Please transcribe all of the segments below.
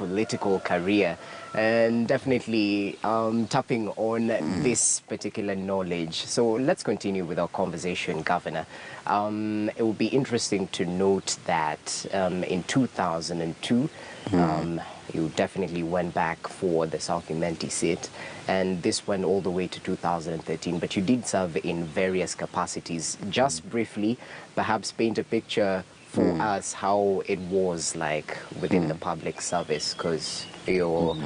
political career, and definitely tapping on this particular knowledge. So let's continue with our conversation, Governor. It will be interesting to note that in 2002, you definitely went back for the South Imenti seat, and this went all the way to 2013, but you did serve in various capacities. Just briefly, perhaps paint a picture for us how it was like within the public service, because you're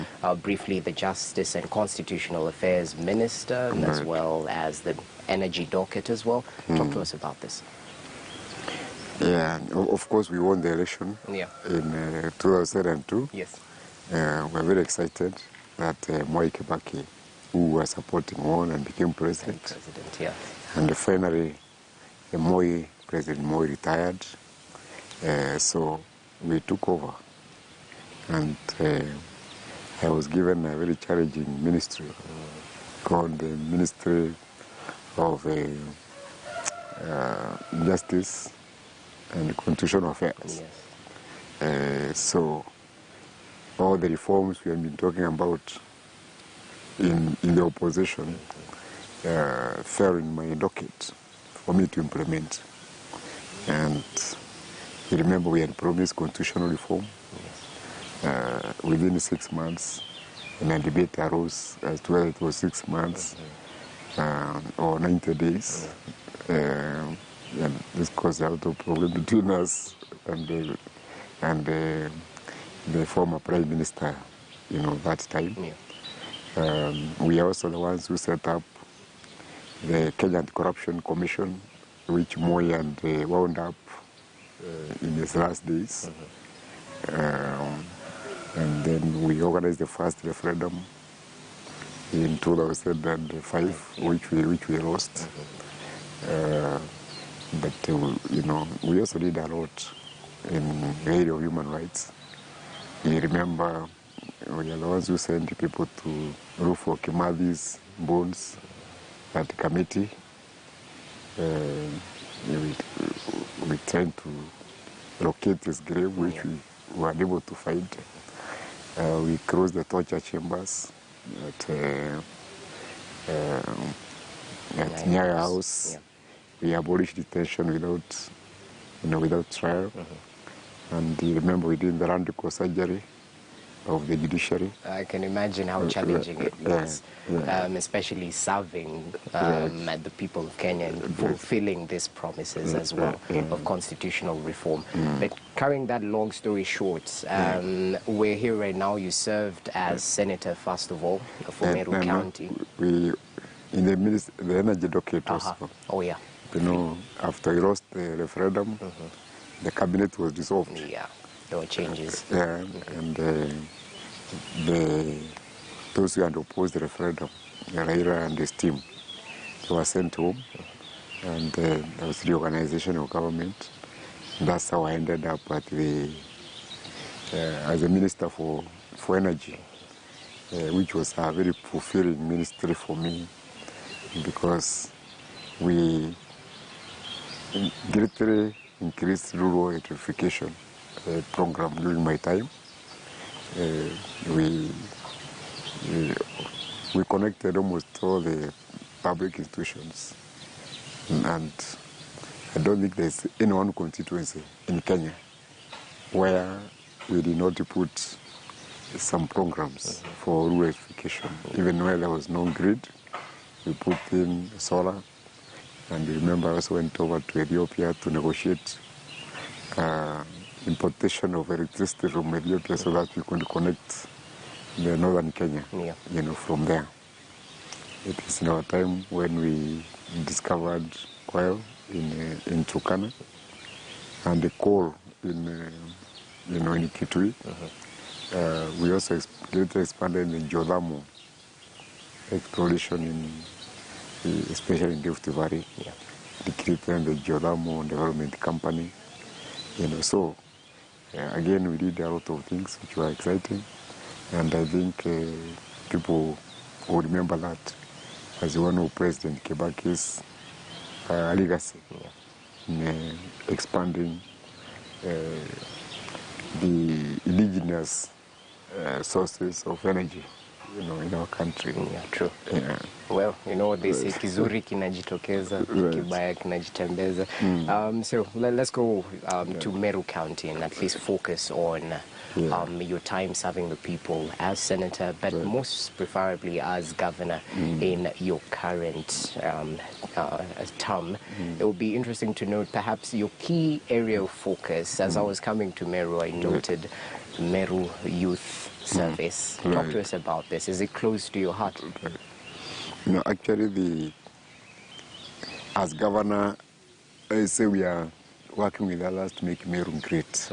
briefly the Justice and Constitutional Affairs Minister, as well as the Energy Docket as well. Talk to us about this. Yeah, of course we won the election in 2002. Yes. We're very excited that Mwai Kibaki, who was supporting, won and became president. And finally, President Moi retired. So we took over. And I was given a very challenging ministry called the Ministry of Justice and Constitutional Affairs. Yes. So all the reforms we have been talking about in the opposition fell in my docket for me to implement. And you remember we had promised constitutional reform. Within 6 months, and a debate arose as to whether it was 6 months or 90 days. And this caused a lot of problem between us and the former Prime Minister, that time. We are also the ones who set up the Kenya Anti-Corruption Commission, which Moi and wound up in his last days. And then we organized the first referendum in 2005, which we lost. But we also did a lot in the area of human rights. You remember, we are the ones who sent people to look for Kimath's bones at the committee. We tried to locate his grave, which we were able to find. We closed the torture chambers at Nyayo House. We abolished detention without trial. And you remember we did the radical surgery of the judiciary. I can imagine how challenging it was, especially serving at the people of Kenya and fulfilling these promises as well of constitutional reform. But carrying that long story short, we're here right now. You served as senator, first of all, for Meru County. In the energy docket also. Oh, yeah. After we lost the referendum, the cabinet was dissolved. Yeah, there were changes. And those who had opposed the referendum, Raila and his team, they were sent home, and there was reorganization of government. That's how I ended up at as a minister for energy, which was a very fulfilling ministry for me, because we greatly increased rural electrification program during my time. We connected almost all the public institutions, and I don't think there's any one constituency in Kenya where we did not put some programs for rural electrification. Even where there was no grid, we put in solar. And remember, I also went over to Ethiopia to negotiate importation of electricity from Ethiopia so that we could connect the northern Kenya, from there. It is in our time when we discovered oil in Turkana and the coal in Kitui. We also later expanded the geothermal exploration especially in Rift Valley, the Kiraitu and the Geothermal Development Company. So again, we did a lot of things which were exciting, and I think people will remember that as one of President Kibaki's legacy in expanding the indigenous sources of energy, in our country. Yeah, true. Yeah. Well, they say kizuri kinajitokeza, kibaya kinajitembeza. So let's go to Meru County and at least focus on your time serving the people as senator, but most preferably as governor in your current term. It would be interesting to note perhaps your key area of focus. As I was coming to Meru, I noted Meru Youth Service. Talk to us about this. Is it close to your heart? Actually, as governor, I say we are working with others to make Meru great.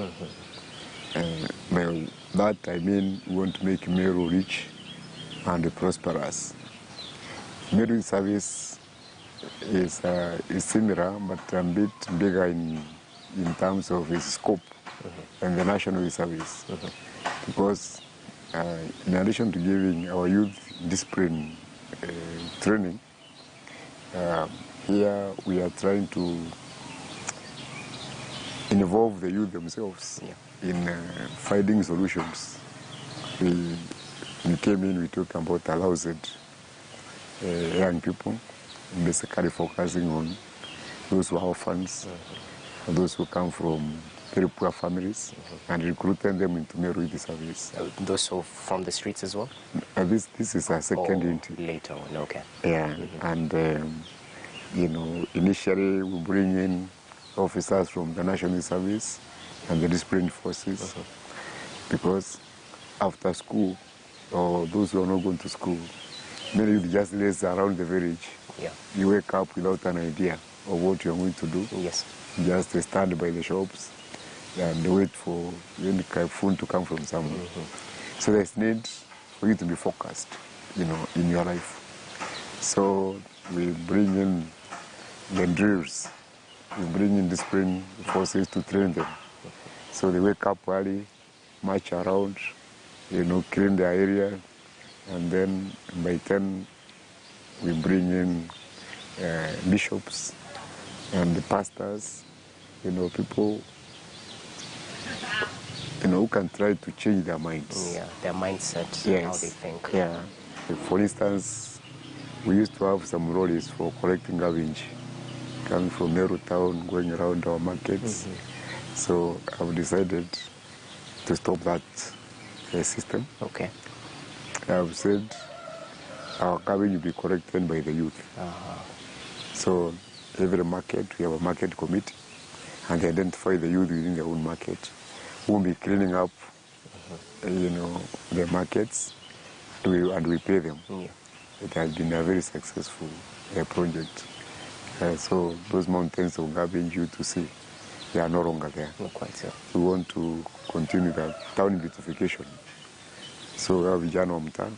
By that I mean we want to make Meru rich and prosperous. Meru service is similar, but a bit bigger in terms of its scope than the national service. Because in addition to giving our youth discipline training, here we are trying to involve the youth themselves in finding solutions. We came in, we talked about allowed young people, basically focusing on those who are orphans, those who come from very poor families, and recruiting them into Meru Youth Service. Those who from the streets as well? This is a second intake. Later on, okay. Yeah, and initially we bring in officers from the National Service and the disciplined forces, because after school, or those who are not going to school, many youth just lays around the village. Yeah. You wake up without an idea of what you're going to do. Yes. Just stand by the shops and wait for any kind of food to come from somewhere. So there's need for you to be focused, in your life. So we bring in the drills, we bring in discipline forces to train them. So they wake up early, march around, clean their area, and then by 10 we bring in bishops and the pastors, people who can try to change their minds. Yeah, their mindset, yes. How they think. Yeah. For instance, we used to have some lorries for collecting garbage coming from Meru town, going around our markets. So I've decided to stop that system. Okay. I've said our garbage will be collected by the youth. So every market, we have a market committee, and they identify the youth within their own market who will be cleaning up, the markets, and we pay them. Yeah. It has been a very successful project. So those mountains of garbage you to see, they are no longer there. Not quite so. We want to continue the town beautification. So we have vijana wa mtaa.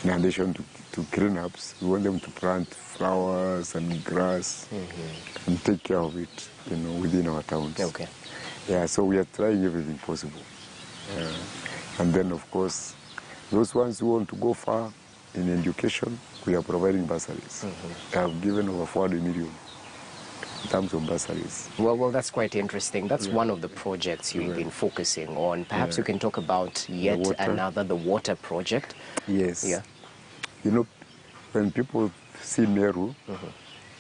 In addition to cleanups, we want them to plant flowers and grass and take care of it, within our towns. Okay. Yeah, so we are trying everything possible. And then, of course, those ones who want to go far in education, we are providing bursaries. I have given over 40 million in terms of bursaries. Well, that's quite interesting. That's one of the projects you've been focusing on. Perhaps you can talk about yet another, the water project. Yes. Yeah. When people see Meru,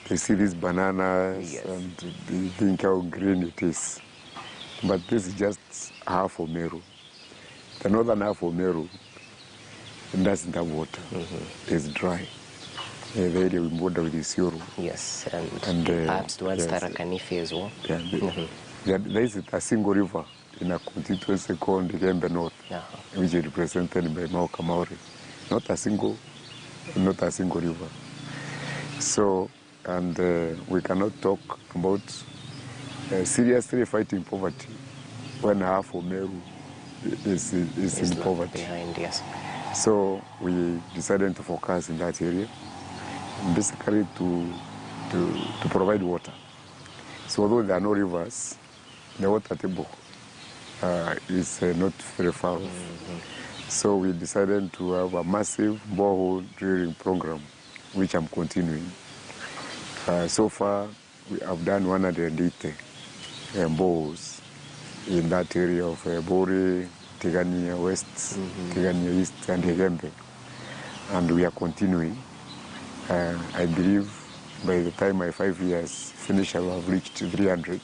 they see these bananas and they think how green it is. But this is just half of Meru. The northern half of Meru doesn't have water. It's dry. The area we border with Isiolo. Yes, and perhaps towards Tarakanifi as well. Yeah, there is a single river in a constituency called Gembe North, which is represented by Mauka Maori. Not a single river. So, and we cannot talk about seriously fighting poverty when half of Meru is in poverty. Behind, yes. So we decided to focus in that area, basically to provide water. So although there are no rivers, the water table is not very far off. So we decided to have a massive borehole drilling program, which I'm continuing. So far, we have done 180 boreholes in that area of Bori, Tigania West, Tigania East, and Hegembe. And we are continuing. I believe by the time my 5 years finish, I will have reached 300.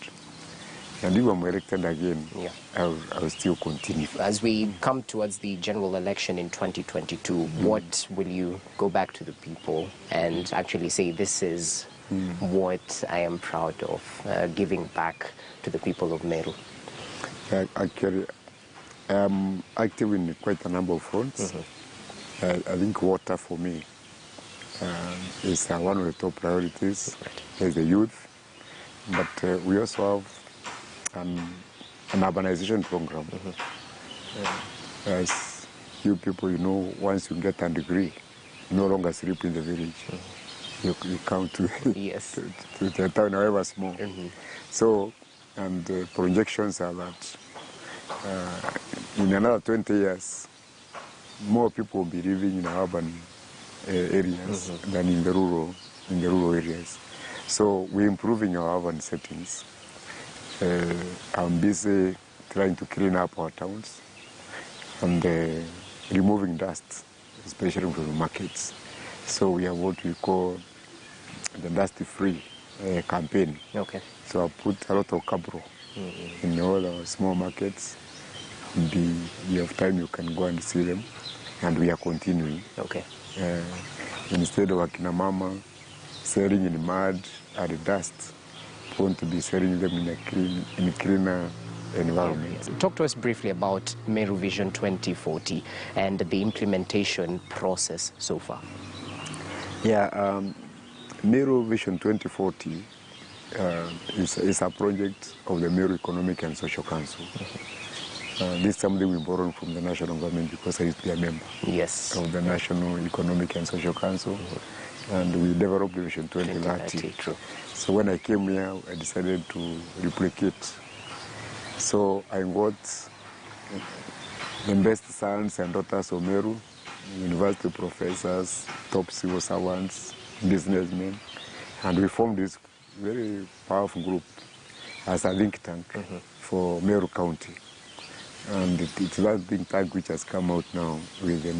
And if I'm elected again, I will still continue. As we come towards the general election in 2022, what will you go back to the people and actually say, this is what I am proud of, giving back to the people of Meru? Actually, I am active in quite a number of fronts. I think water for me is one of the top priorities as the youth. But we also have an urbanization program. As you people, you know, once you get a degree, you no longer sleep in the village. You come to, to the town, however small. So, and the projections are that in another 20 years, more people will be living in urban areas than in the rural areas. So we're improving our urban settings. I'm busy trying to clean up our towns and removing dust, especially from the markets. So we have what we call the dust-free campaign. So I put a lot of cabro in all our small markets. You have time, you can go and see them, and we are continuing. Instead of Akina Mama selling in mud and dust, we want to be selling them in a cleaner environment. Talk to us briefly about Meru Vision 2040 and the implementation process so far. Meru Vision 2040 is a project of the Meru Economic and Social Council. This is something we borrowed from the national government because I used to be a member of the National Economic and Social Council, and we developed the Vision 2030. So when I came here, I decided to replicate. So I got the best sons and daughters of Meru, university professors, top civil servants, businessmen, and we formed this very powerful group as a think tank for Meru County. And it's that think tank which has come out now with the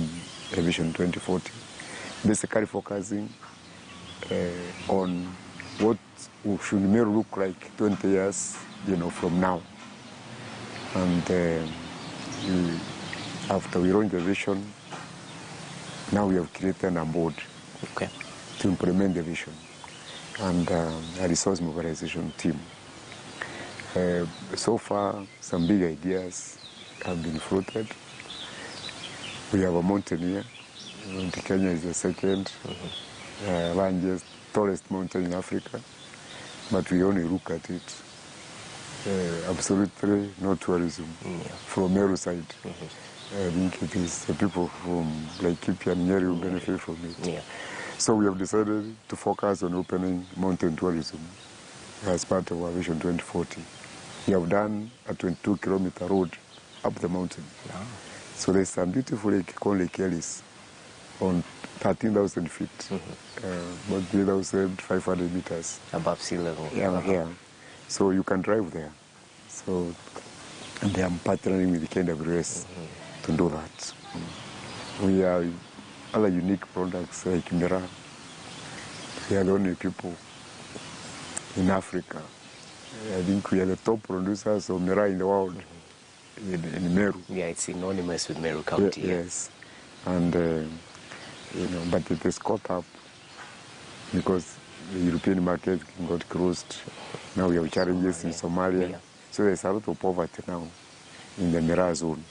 Vision 2040, basically focusing on what should Meru look like 20 years, from now. And after we launched the vision, now we have created a board to implement the vision and a resource mobilization team. So far, some big ideas have been floated. We have a mountain here. Mount Kenya is the second largest, tallest mountain in Africa, but we only look at it. Absolutely no tourism from Meru side. I think it is the people from Laikipia and Nyeri who benefit from it. So we have decided to focus on opening mountain tourism as part of our Vision 2040. We have done a 22-kilometer road up the mountain. So there's some beautiful lake called Lake Ellis on 13,000 feet, about 3,500 meters. Above sea level. So you can drive there. So, and I'm partnering with the KWS to do that. We have other unique products like Mira. We are the only people in Africa. I think we are the top producers of Mira in the world, in Meru. It's synonymous with Meru County. Yes. And, but it is caught up because the European market got closed. Now we have challenges in Somalia. So there's a lot of poverty now in the Mira zone.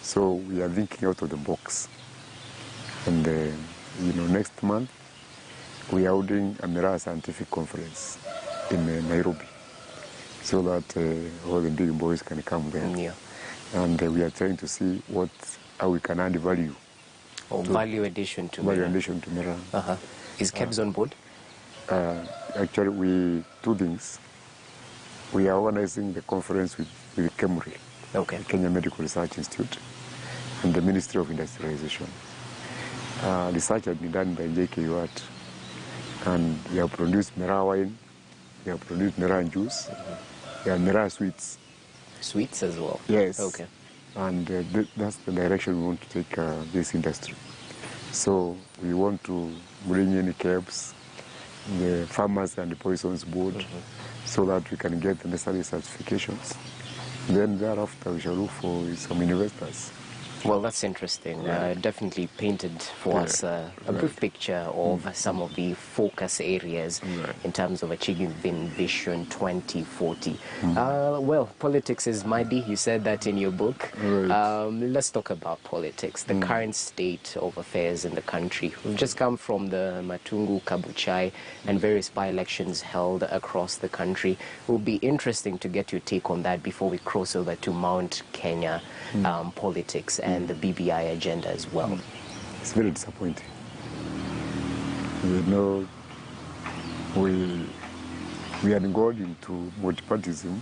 So we are thinking out of the box. And, next month, we are holding a Mira scientific conference in Nairobi so that all the big boys can come there. And we are trying to see how we can add value. Value addition to Mira. Value addition to Mira. Is KEBS on board? Actually, two things. We are organizing the conference with KEMRI, the Kenya Medical Research Institute, and the Ministry of Industrialization. Research has been done by JKUAT, and we have produced Mira wine, we have produced Mira juice, we have Mira sweets. Sweets as well? Yes. And that's the direction we want to take this industry. So we want to bring in CAPS, the Farmers and the Poisons Board, so that we can get the necessary certifications. Then thereafter we shall look for some investors. Well, that's interesting. Definitely painted for us a brief picture of some of the focus areas in terms of achieving Vision 2040. Well, politics is mighty. You said that in your book. Let's talk about politics, the current state of affairs in the country. We've just come from the Matungu, Kabuchai, and various by-elections held across the country. It will be interesting to get your take on that before we cross over to Mount Kenya politics and the BBI agenda as well. It's very disappointing. You know, we had gone into multipartyism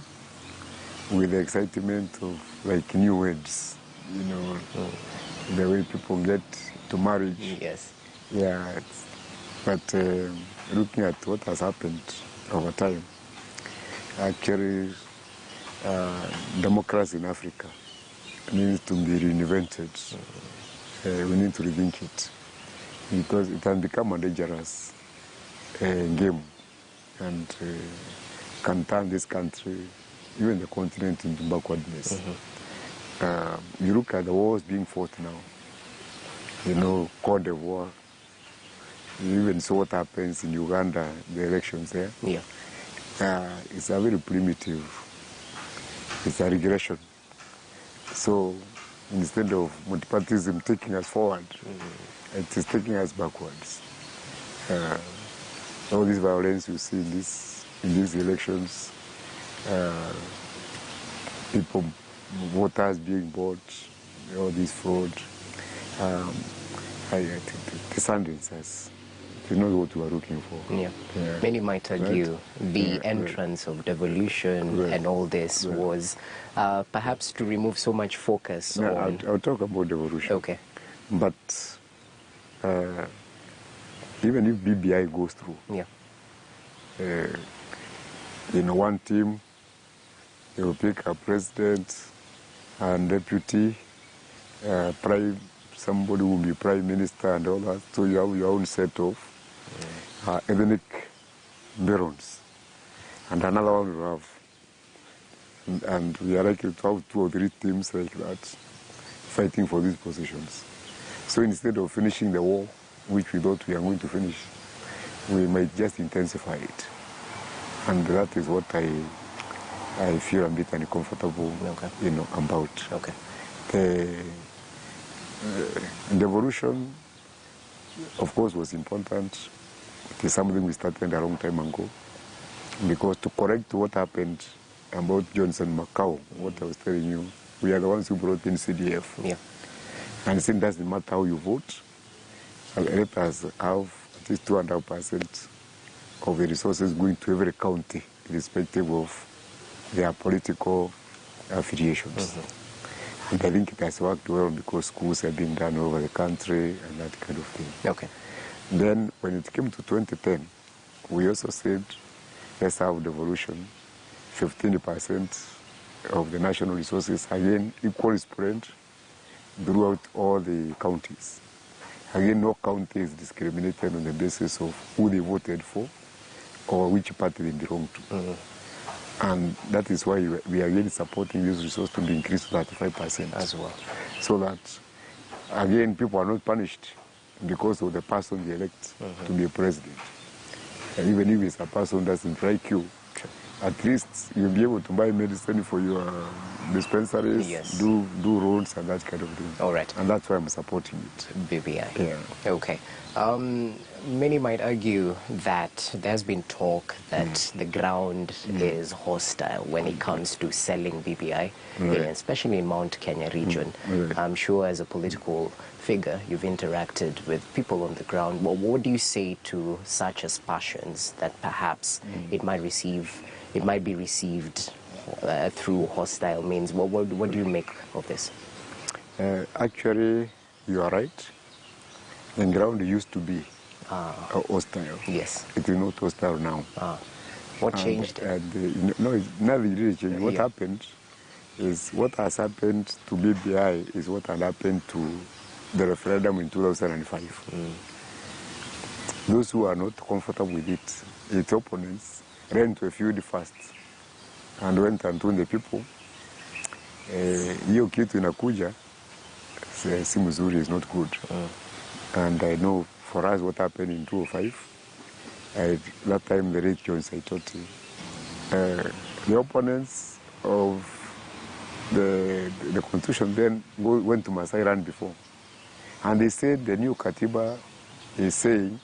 with the excitement of like new words, you know, the way people get to marriage. Yes. Yeah, but looking at what has happened over time, actually, democracy in Africa needs to be reinvented. We need to rethink it because it has become a dangerous game and can turn this country, even the continent, into backwardness. You look at the wars being fought now, you know, Cote d'Ivoire, you even saw what happens in Uganda, the elections there. Yeah. It's a very primitive, it's a regression. So instead of multipartyism taking us forward, it is taking us backwards. All this violence you see in these elections, people, voters being bought, all this fraud, I think the sentences is not what we are looking for. Yeah. Many might argue the entrance of devolution and all this was perhaps to remove so much focus on... I'll talk about devolution. Okay. But even if BBI goes through, in one team, they will pick a president and deputy, somebody will be prime minister and all that. So you have your own set of ethnic barons. And another one will have. And we are likely to have 2 or 3 teams like that fighting for these positions. So instead of finishing the war, which we thought we are going to finish, we might just intensify it. And that is what I feel a bit uncomfortable, you know, about. Okay. The devolution, of course, was important. It is something we started a long time ago. Because to correct what happened about Johnson Macau, what I was telling you, we are the ones who brought in CDF. Yeah. And it doesn't matter how you vote, let us have at least 2.5% of the resources going to every county, irrespective of their political affiliations. And I think it has worked well because schools have been done all over the country and that kind of thing. Okay. Then when it came to 2010, we also said, let's have devolution, 15% of the national resources, again, equally spread throughout all the counties. Again, no county is discriminated on the basis of who they voted for or which party they belong to. And that is why we are really supporting this resource to be increased to 35% as well. So that, again, people are not punished because of the person they elect to be a president. And even if it's a person that doesn't like you, at least you'll be able to buy medicine for your dispensaries, do roads and that kind of thing. All right. And that's why I'm supporting it. BBI. Yeah. Okay. Many might argue that there's been talk that the ground is hostile when it comes to selling BBI, especially in Mount Kenya region. I'm sure as a political figure, you've interacted with people on the ground. Well, what do you say to such aspersions that perhaps it might be received through hostile means? What do you make of this? Actually, you are right. The ground used to be hostile. Yes. It is not hostile now. What changed? No, nothing really changed. What happened, is what has happened to BBI is what had happened to the referendum in 2005. Those who are not comfortable with it, its opponents, ran to a field first and went and told the people, hiyo kitu inakuja, si mzuri, is not good. And I know for us what happened in 2005, that time the late John Saitoti, the opponents of the constitution then went to Masai Land before. And they said the new Katiba is saying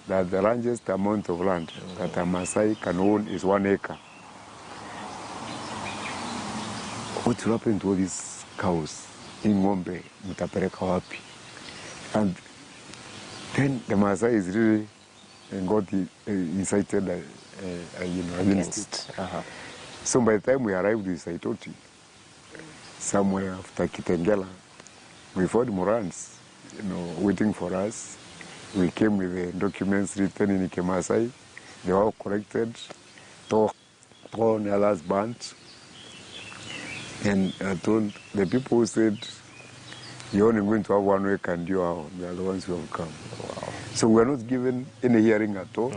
that the largest amount of land that a Masai can own is 1 acre. What will happen to all these cows in Ngombe, mtapeleka wapi? And then the Masai is really got incited against it. So by the time we arrived in Saitoti, somewhere after Kitengela, we found Morans, waiting for us. We came with the documents written in Ikemasai. They were all corrected, torn, others burnt. And I told the people who said, you're only going to have 1 week and you are the ones who have come. Wow. So we were not given any hearing at all.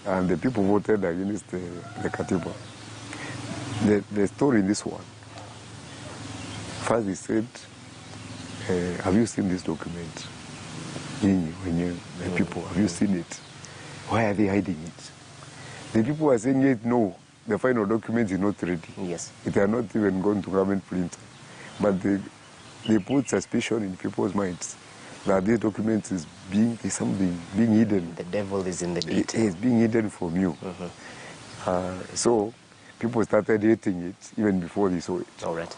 And the people voted against the Katiba. The story in this one, first they said, have you seen this document? The people, have you seen it? Why are they hiding it? The people are saying, yet no, the final document is not ready. Yes. It has not even gone to government printer. But they put suspicion in people's minds that this document is something being hidden. The devil is in the detail. It is being hidden from you. So people started hating it even before they saw it. All right.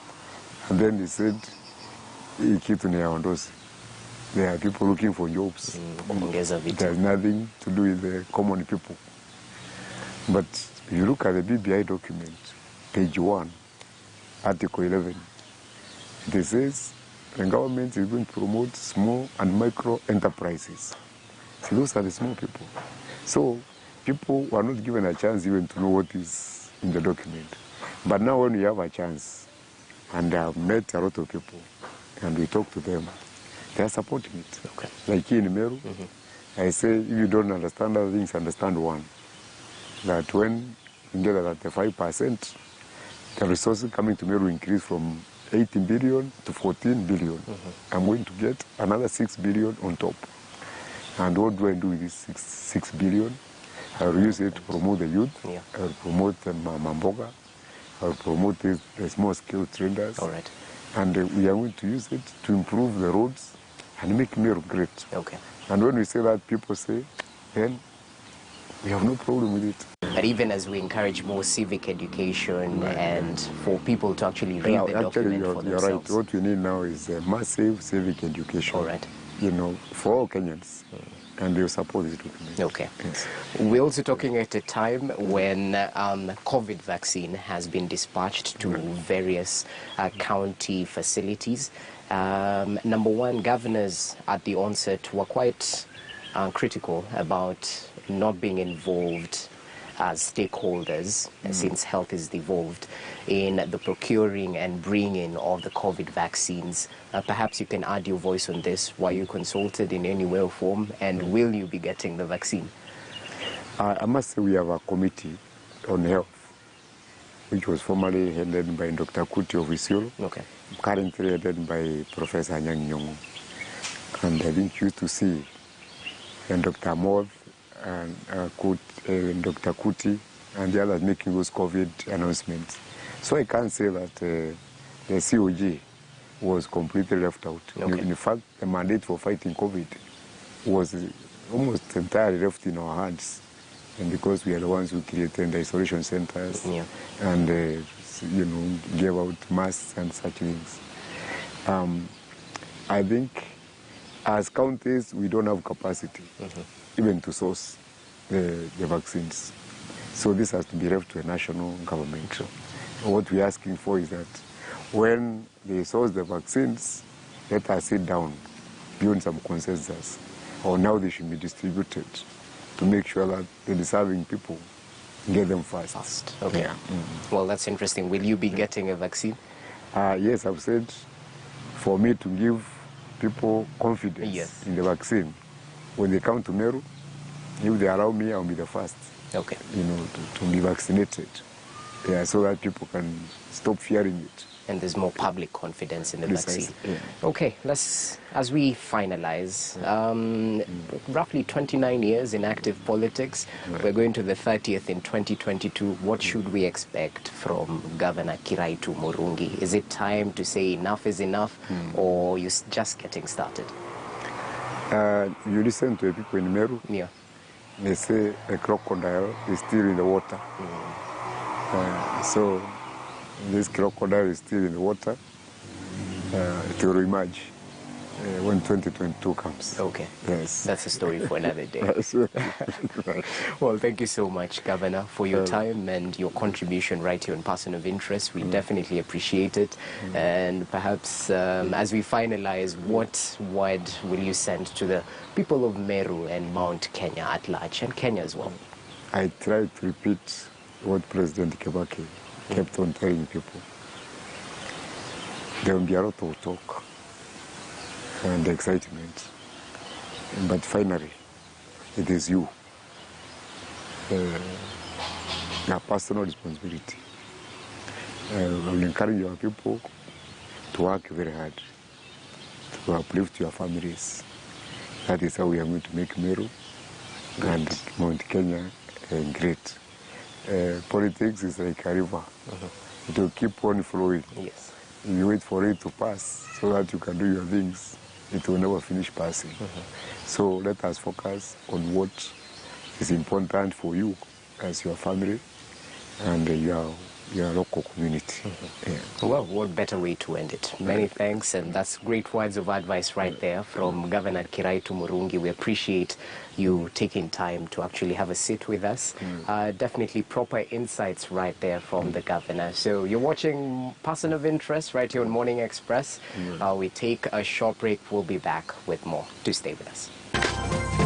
And then they said, there are people looking for jobs. It has nothing to do with the common people. But if you look at the BBI document, page 1, Article 11, it says the government is going to promote small and micro enterprises. So those are the small people. So people were not given a chance even to know what is in the document. But now when we have a chance, and I've met a lot of people, and we talk to them, they are supporting it. Okay. Like here in Meru, I say, if you don't understand other things, understand one. That when you get that 5%, the resources coming to Meru increase from 18 billion to 14 billion. I'm going to get another 6 billion on top. And what do I do with this 6 billion? I'll use it to promote the youth. Yeah. I'll promote the Mamboga. I'll promote the small-scale traders. All right. And we are going to use it to improve the roads and make Meru great. Okay. And when we say that, people say, then we have no problem with it. But even as we encourage more civic education and for people to actually read the document for themselves. You're right. What we need now is a massive civic education. All right. For all Kenyans. And they'll support this document. Okay. Yes. We're also talking at a time when COVID vaccine has been dispatched to various county facilities. Number one, governors at the onset were quite critical about not being involved as stakeholders, since health is devolved, in the procuring and bringing of the COVID vaccines. Perhaps you can add your voice on this. Were you consulted in any way or form, and will you be getting the vaccine? I must say we have a committee on health, which was formerly headed by Dr. Kuti of Isiolo, currently headed by Professor Anyang' Nyong'o. And I think you used to see Dr. Moth and Dr. Kuti and the others making those COVID announcements. So I can't say that the COG was completely left out. In fact, the mandate for fighting COVID was almost entirely left in our hands. And because we are the ones who created the isolation centers and gave out masks and such things. I think as counties, we don't have capacity even to source the vaccines. So this has to be left to a national government. What we're asking for is that when they source the vaccines, let us sit down beyond some consensus on how they should be distributed to make sure that the deserving people get them fast. Okay. Well, that's interesting. Will you be getting a vaccine? Yes, I've said for me to give people confidence Yes. in the vaccine, when they come to Meru, if they allow me, I'll be the first, Okay. to be vaccinated. Yeah, so that people can stop fearing it. And there's more public confidence in the Precisely, vaccine. yeah. Okay, as we finalize, roughly 29 years in active politics. Right. We're going to the 30th in 2022. What should we expect from Governor Kiraitu Murungi? Is it time to say enough is enough, or you're just getting started? You listen to the people in Meru, Yeah. they say a crocodile is still in the water. So this crocodile is still in the water. It will emerge when 2022 comes. Okay. Yes. That's a story for another day. Yes. Well, thank you so much, Governor, for your time and your contribution right here on Person of Interest. We definitely appreciate it. And perhaps as we finalize, what word will you send to the people of Meru and Mount Kenya at large, and Kenya as well? I try to repeat what President Kibaki kept on telling people. There will be a lot of talk and excitement, but finally, it is you. A personal responsibility. I will encourage our people to work very hard, to uplift your families. That is how we are going to make Meru and Mount Kenya great. Politics is like a river. It will keep on flowing. Yes. If you wait for it to pass so that you can do your things, it will never finish passing. So let us focus on what is important for you as your family and your local community. Yeah. Well, what better way to end it? Many thanks, and that's great words of advice right there from Governor Kiraitu Murungi. We appreciate you taking time to actually have a sit with us. Definitely proper insights right there from the Governor. So you're watching Person of Interest right here on Morning Express. We take a short break. We'll be back with more. Do stay with us.